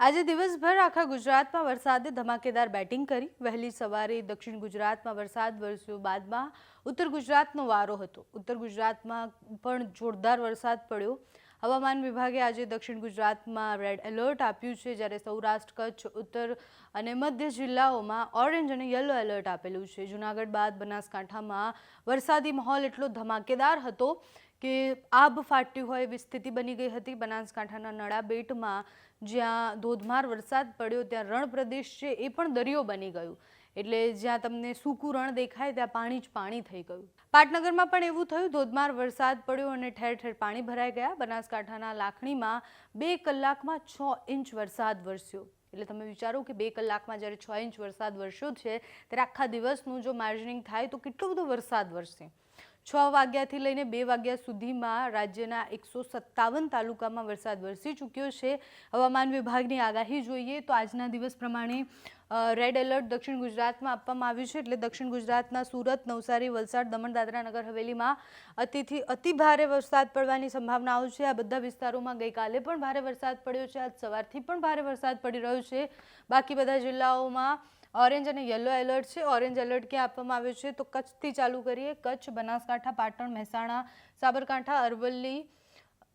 આજે દિવસભર આખા ગુજરાતમાં વરસાદે ધમાકેદાર બેટિંગ કરી। વહેલી સવારે દક્ષિણ ગુજરાતમાં વરસાદ વરસ્યો, બાદમાં ઉત્તર ગુજરાતનો વારો હતો। ઉત્તર ગુજરાતમાં પણ જોરદાર વરસાદ પડ્યો। હવામાન વિભાગે આજે દક્ષિણ ગુજરાતમાં રેડ એલર્ટ આપ્યું છે, જ્યારે સૌરાષ્ટ્ર, કચ્છ, ઉત્તર અને મધ્ય જિલ્લાઓમાં ઓરેન્જ અને યલો એલર્ટ આપેલું છે। જૂનાગઢ બાદ બનાસકાંઠામાં વરસાદી માહોલ એટલો ધમાકેદાર હતો કે આબ ફાટ્યું હોય એવી સ્થિતિ બની ગઈ હતી। બનાસકાંઠાના નળાબેટમાં જ્યાં ધોધમાર વરસાદ પડ્યો ત્યાં રણ પ્રદેશ છે એ પણ દરિયો બની ગયું, એટલે જ્યાં તમને સૂકું રણ દેખાય ત્યાં પાણી જ પાણી થઈ ગયું। પાટનગરમાં પણ એવું થયું, ધોધમાર વરસાદ પડ્યો અને ઠેર ઠેર પાણી ભરાઈ ગયા। બનાસકાંઠાના લાખણીમાં 2 કલાકમાં 6 ઇંચ વરસાદ વરસ્યો। એટલે તમે વિચારો કે 2 કલાકમાં જ્યારે 6 ઇંચ વરસાદ વરસ્યો છે ત્યારે આખા દિવસનું જો માર્જિનિંગ થાય તો કેટલો બધો વરસાદ વરસે। 6 વાગ્યાથી લઈને 2 વાગ્યા સુધીમાં રાજ્યના 157 તાલુકામાં વરસાદ વરસી ચૂક્યો છે। હવામાન વિભાગની આગાહી જોઈએ તો આજના દિવસ પ્રમાણે રેડ એલર્ટ દક્ષિણ ગુજરાતમાં આપવામાં આવ્યું છે, એટલે દક્ષિણ ગુજરાતના સુરત, નવસારી, વલસાડ, દમણ, દાદરા, નગર હવેલીમાં અતિથી અતિ ભારે વરસાદ પડવાની સંભાવનાઓ છે। આ બધા વિસ્તારોમાં ગઈકાલે પણ ભારે વરસાદ પડ્યો છે, આજ સવારથી પણ ભારે વરસાદ પડી રહ્યો છે। બાકી બધા જિલ્લાઓમાં ઓરેન્જ અને યલો એલર્ટ છે। ઓરેન્જ એલર્ટ ક્યાં આપવામાં આવ્યો છે તો કચ્છથી ચાલુ કરીએ। કચ્છ, બનાસકાંઠા, પાટણ, મહેસાણા, સાબરકાંઠા, અરવલ્લી,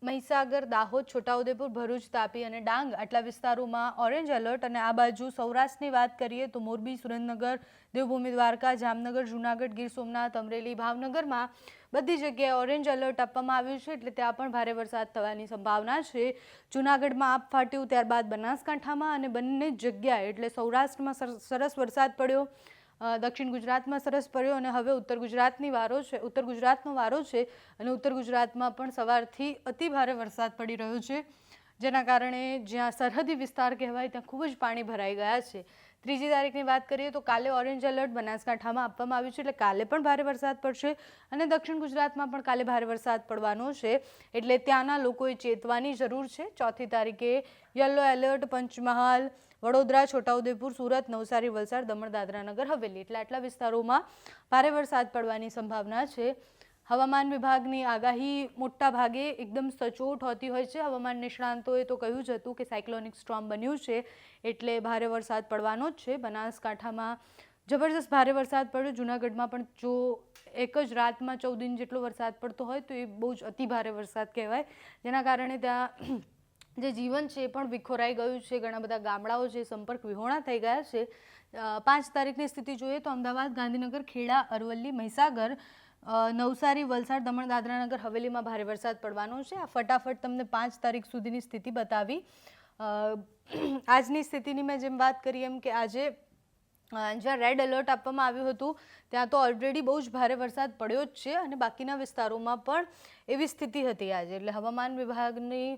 મહીસાગર, દાહોદ, છોટાઉદેપુર, ભરૂચ, તાપી અને ડાંગ આટલા વિસ્તારોમાં ઓરેન્જ એલર્ટ। અને આ બાજુ સૌરાષ્ટ્રની વાત કરીએ તો મોરબી, સુરેન્દ્રનગર, દેવભૂમિ દ્વારકા, જામનગર, જૂનાગઢ, ગીર સોમનાથ, અમરેલી, ભાવનગરમાં બધી જગ્યાએ ઓરેન્જ એલર્ટ આપવામાં આવ્યું છે, એટલે ત્યાં પણ ભારે વરસાદ થવાની સંભાવના છે। જૂનાગઢમાં આપ ફાટ્યું, ત્યારબાદ બનાસકાંઠામાં અને બંને જગ્યાએ એટલે સૌરાષ્ટ્રમાં સરસ વરસાદ પડ્યો, દક્ષિણ ગુજરાતમાં સરસ પડ્યો અને હવે ઉત્તર ગુજરાતનો વારો છે અને ઉત્તર ગુજરાતમાં પણ સવારથી અતિ ભારે વરસાદ પડી રહ્યો છે, જેના કારણે જ્યાં સરહદી વિસ્તાર કહેવાય ત્યાં ખૂબ જ પાણી ભરાઈ ગયા છે। 3જી તારીખની વાત કરીએ તો કાલે ઓરેન્જ એલર્ટ બનાસકાંઠામાં આપવામાં આવ્યું છે, એટલે કાલે પણ ભારે વરસાદ પડશે અને દક્ષિણ ગુજરાતમાં પણ કાલે ભારે વરસાદ પડવાનો છે, એટલે ત્યાંના લોકોએ ચેતવાની જરૂર છે। 4થી તારીખે યલો એલર્ટ પંચમહાલ, વડોદરા, છોટાઉદેપુર, સુરત, નવસારી, વલસાડ, દમણ, દાદરા, નગર હવેલી એટલે આટલા વિસ્તારોમાં ભારે વરસાદ પડવાની સંભાવના છે। હવામાન વિભાગની આગાહી મોટા ભાગે એકદમ સચોટ હોતી હોય છે। હવામાન નિષ્ણાંતોએ તો કહ્યું જ હતું કે સાયક્લોનિક સ્ટોર્મ બન્યું છે, એટલે ભારે વરસાદ પડવાનો જ છે। બનાસકાંઠામાં જબરજસ્ત ભારે વરસાદ પડ્યો, જૂનાગઢમાં પણ જો એક જ રાતમાં 14 ઇંચ જેટલો વરસાદ પડતો હોય તો એ બહુ જ અતિ ભારે વરસાદ કહેવાય, જેના કારણે ત્યાં જે જીવન છે એ પણ વિખોરાઈ ગયું છે। ઘણા બધા ગામડાઓ છે સંપર્ક વિહોણા થઈ ગયા છે। 5 તારીખની સ્થિતિ જોઈએ તો અમદાવાદ, ગાંધીનગર, ખેડા, અરવલ્લી, મહીસાગર, નવસારી, વલસાડ, દમણ, દાદરા, નગર હવેલીમાં ભારે વરસાદ પડવાનો છે। આ ફટાફટ તમને 5 તારીખ સુધીની સ્થિતિ બતાવી। આજની સ્થિતિની મેં જેમ વાત કરી એમ કે આજે જ્યાં રેડ એલર્ટ આપવામાં આવ્યું હતું ત્યાં તો ઓલરેડી બહુ જ ભારે વરસાદ પડ્યો જ છે અને બાકીના વિસ્તારોમાં પણ એવી સ્થિતિ હતી આજે, એટલે હવામાન વિભાગની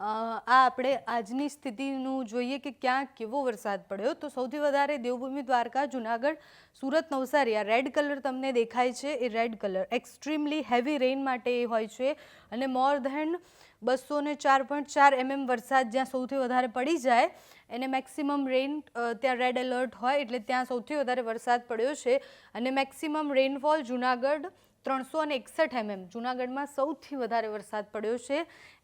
આપણે આજની સ્થિતિનું જોઈએ કે ક્યાં કેવો વરસાદ પડ્યો તો સૌથી વધારે દેવભૂમિ દ્વારકા, જૂનાગઢ, સુરત, નવસારી આ રેડ કલર તમને દેખાય છે, એ red colour extremely heavy rain માટે એ હોય છે અને મોર ધેન 204.4 mm વરસાદ જ્યાં સૌથી વધારે પડી જાય એને મેક્સિમમ રેઇન ત્યાં રેડ એલર્ટ હોય, એટલે ત્યાં સૌથી વધારે વરસાદ પડ્યો છે અને મેક્સિમમ રેઇનફોલ જૂનાગઢ 361 mm જૂનાગઢમાં સૌથી વધારે વરસાદ પડ્યો છે।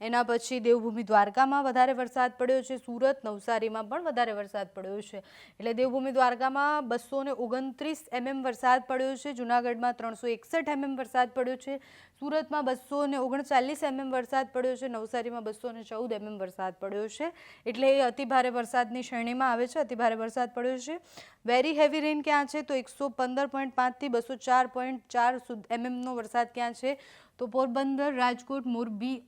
એના પછી દેવભૂમિ દ્વારકામાં વધારે વરસાદ પડ્યો છે, સુરત, નવસારીમાં પણ વધારે વરસાદ પડ્યો છે, એટલે દેવભૂમિ દ્વારકામાં 229 mm વરસાદ પડ્યો છે, જૂનાગઢમાં 361 mm વરસાદ પડ્યો છે, સુરતમાં 239 mm વરસાદ પડ્યો છે, નવસારીમાં 214 mm વરસાદ પડ્યો છે, એટલે એ અતિ ભારે વરસાદની શ્રેણીમાં આવે છે। અતિ ભારે વરસાદ પડ્યો છે। વેરી હેવી રેઇન ક્યાં છે તો 115.5 થી 204.4 mm નો વરસાદ ક્યાં છે તો પોરબંદર, રાજકોટ, મોરબી,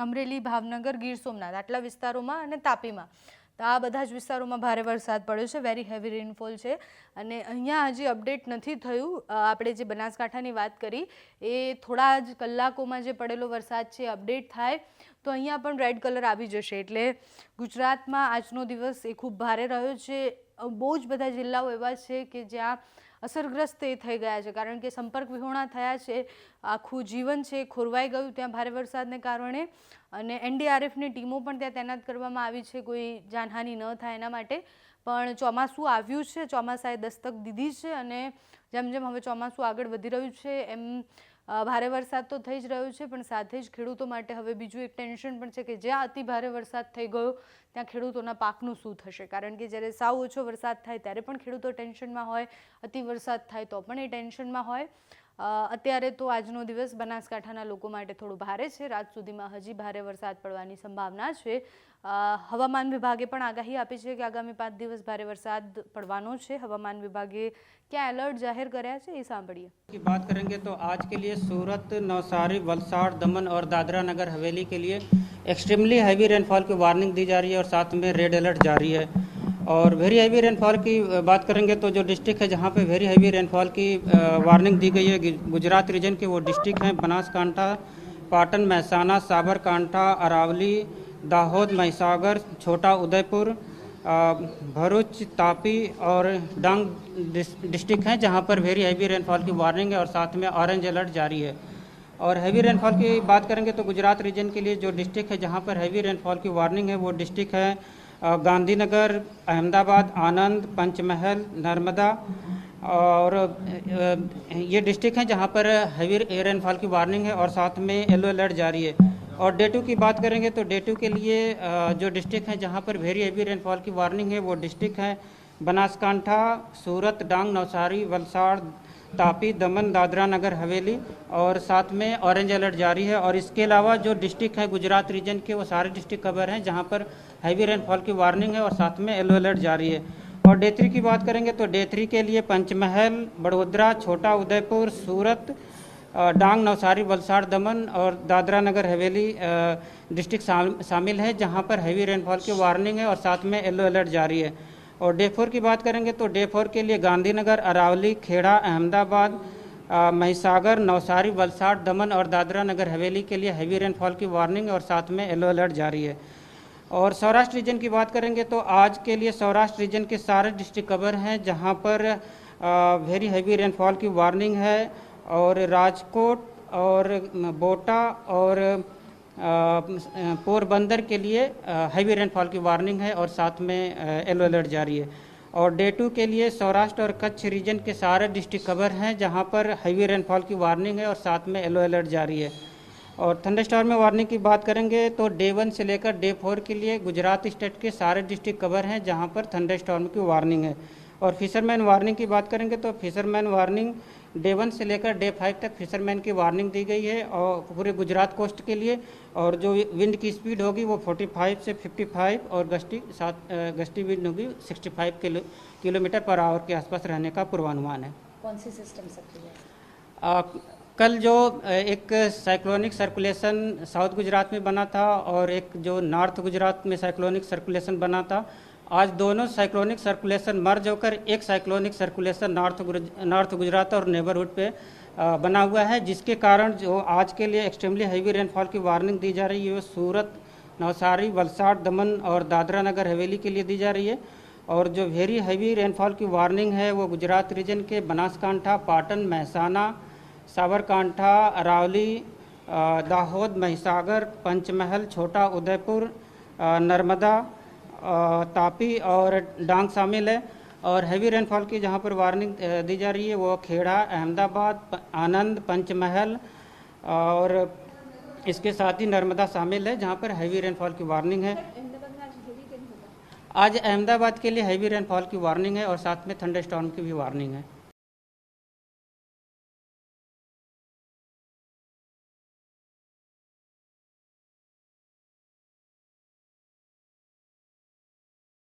અમરેલી, ભાવનગર, ગીર સોમનાથ આટલા વિસ્તારોમાં અને તાપીમાં તો આ બધા જ વિસ્તારોમાં ભારે વરસાદ પડ્યો છે, વેરી હેવી રેઇનફોલ છે। અને અહીંયા હજી અપડેટ નથી થયું, આપણે જે બનાસકાંઠાની વાત કરી એ થોડા જ કલાકોમાં જે પડેલો વરસાદ છે અપડેટ થાય તો અહીંયા પણ રેડ કલર આવી જશે, એટલે ગુજરાતમાં આજનો દિવસ એ ખૂબ ભારે રહ્યો છે। બહુ જ બધા જિલ્લાઓ એવા છે કે જ્યાં અસરગ્રસ્ત એ થઈ ગયા છે, કારણ કે સંપર્ક વિહોણા થયા છે, આખું જીવન છે ખોરવાઈ ગયું ત્યાં ભારે વરસાદને કારણે અને NDRFની ટીમો પણ ત્યાં તૈનાત કરવામાં આવી છે કોઈ જાનહાનિ ન થાય એના માટે। પણ ચોમાસું આવ્યું છે, ચોમાસાએ દસ્તક દીધી છે અને જેમ જેમ હવે ચોમાસું આગળ વધી રહ્યું છે એમ ભારે વરસાદ તો થઈ જ રહ્યો છે, પણ સાથે જ ખેડૂતો માટે હવે બીજું એક ટેન્શન પણ છે કે જ્યાં અતિ ભારે વરસાદ થઈ ગયો ત્યાં ખેડૂતોના પાકનું શું થશે, કારણ કે જ્યારે સાવ ઓછો વરસાદ થાય ત્યારે પણ ખેડૂતો ટેન્શનમાં હોય, અતિ વરસાદ થાય તો પણ એ ટેન્શનમાં હોય। અત્યારે તો આજનો દિવસ બનાસકાંઠાના લોકો માટે થોડું ભારે છે, રાત સુધીમાં હજી ભારે વરસાદ પડવાની સંભાવના છે। હવામાન વિભાગે પણ આગાહી આપી છે કે આગામી 5 દિવસ ભારે વરસાદ પડવાનો છે। હવામાન વિભાગે क्या अलर्ट जाहिर कराया है, ये सांभळिए। की बात करेंगे तो आज के लिए सूरत, नवसारी, वलसाड़, दमन और दादरा नगर हवेली के लिए एक्सट्रीमली हैवी रेनफॉल की वार्निंग दी जा रही है और साथ में रेड अलर्ट जारी है। और वेरी हैवी रेनफॉल की बात करेंगे तो जो डिस्ट्रिक्ट है जहां पे वेरी हैवी रेनफॉल की वार्निंग दी गई है गुजरात रीजन के, वो डिस्ट्रिक्ट हैं बनासकांठा, पाटन, महसाना, साबरकांठा, अरावली, दाहोद, महिसागर, छोटा उदयपुर, भरूच, तापी और डांग डिस्ट्रिक्ट हैं जहां पर वेरी हैवी रेनफॉल की वार्निंग है और साथ में ऑरेंज अलर्ट जारी है। और हैवी रेनफॉल की बात करेंगे तो गुजरात रीजन के लिए जो डिस्ट्रिक्ट है जहां पर हैवी रेनफॉल की वार्निंग है वो डिस्ट्रिक्ट है गांधीनगर, अहमदाबाद, आनंद, पंचमहल, नर्मदा। और ये डिस्ट्रिक्ट हैं जहां पर हैवी रेनफॉल की वार्निंग है और साथ में येलो अलर्ट जारी है। और डे 2 की बात करेंगे तो डे 2 के लिए जो डिस्ट्रिक्ट हैं जहां पर वेरी हैवी रेनफॉल की वार्निंग है वो डिस्ट्रिक्ट हैं बनासकांठा, सूरत, डांग, नवसारी, वलसाड़, तापी, दमन, दादरा नगर हवेली और साथ में ऑरेंज अलर्ट जारी है। और इसके अलावा जो डिस्ट्रिक्ट है गुजरात रीजन के वो सारे डिस्ट्रिक्ट कवर हैं जहां पर हैवी रेनफॉल की वार्निंग है और साथ में येलो अलर्ट जारी है। और डे 3 की बात करेंगे तो डे 3 के लिए पंचमहल, बड़ोदरा, छोटा उदयपुर, सूरत, डांग, नवसारी, वलसाड़, दमन और दादरा नगर हवेली डिस्ट्रिक्ट शामिल है जहां पर हैवी रेनफॉल की वार्निंग है और साथ में येलो अलर्ट जारी है। और डे 4 की बात करेंगे तो डे 4 के लिए गांधीनगर, अरावली, खेड़ा, अहमदाबाद, महिसागर, नवसारी, वलसाड़, दमन और दादरा नगर हवेली के लिए हैवी रेनफॉल की वार्निंग है और साथ में येलो अलर्ट जारी है। और सौराष्ट्र रीजन की बात करेंगे तो आज के लिए सौराष्ट्र रीजन के सारे डिस्ट्रिक्ट कवर हैं जहां पर वेरी हैवी रेनफॉल की वार्निंग है। और राजकोट और बोटा और पोरबंदर के लिए हैवी रेनफॉल की वार्निंग है और साथ में येलो अलर्ट जारी है। और डे 2 के लिए सौराष्ट्र और कच्छ रीजन के सारे डिस्ट्रिक्ट कवर हैं जहां पर हैवी रेनफॉल की वार्निंग है और साथ में येलो अलर्ट जारी है। और थंडरस्टॉर्म में वार्निंग की बात करेंगे तो डे 1 से लेकर डे 4 के लिए गुजरात स्टेट के सारे डिस्ट्रिक्ट कवर हैं जहां पर थंडरस्टॉर्म की वार्निंग है। और फिशरमैन वार्निंग की बात करेंगे तो फिशरमैन वार्निंग डे 1 से लेकर डे 5 तक फिशरमैन की वार्निंग दी गई है और पूरे गुजरात कोस्ट के लिए। और जो विंड की स्पीड होगी वो 45 से 55 और गस्टी विंड होगी 65 किलोमीटर पर आवर के आसपास रहने का पूर्वानुमान है। कौन सी सिस्टम सक्रिय है? कल जो एक साइक्लोनिक सर्कुलेशन साउथ गुजरात में बना था और एक जो नॉर्थ गुजरात में साइक्लोनिक सर्कुलेशन बना था, आज दोनों साइक्लोनिक सर्कुलेशन मर्ज होकर एक साइक्लोनिक सर्कुलेशन नॉर्थ गुजरात और नेबरहुड पे बना हुआ है, जिसके कारण जो आज के लिए एक्सट्रीमली हैवी रेनफॉल की वार्निंग दी जा रही है वो सूरत, नवसारी, वलसाड़, दमन और दादरा नगर हवेली के लिए दी जा रही है। और जो वेरी हैवी रेनफॉल की वार्निंग है वो गुजरात रीजन के बनासकांठा, पाटन, महसाना, साबरकांठा, अरावली, दाहोद, महिसागर, पंचमहल, छोटा उदयपुर, नर्मदा, तापी और डांग शामिल है। और हैवी रेनफॉल की जहां पर वार्निंग दी जा रही है वो खेड़ा, अहमदाबाद, आनंद, पंचमहल और इसके साथ ही नर्मदा शामिल है जहां पर हैवी रेनफॉल की वार्निंग है। आज अहमदाबाद के लिए हैवी रेनफॉल की वार्निंग है और साथ में थंडरस्टॉर्म की भी वार्निंग है।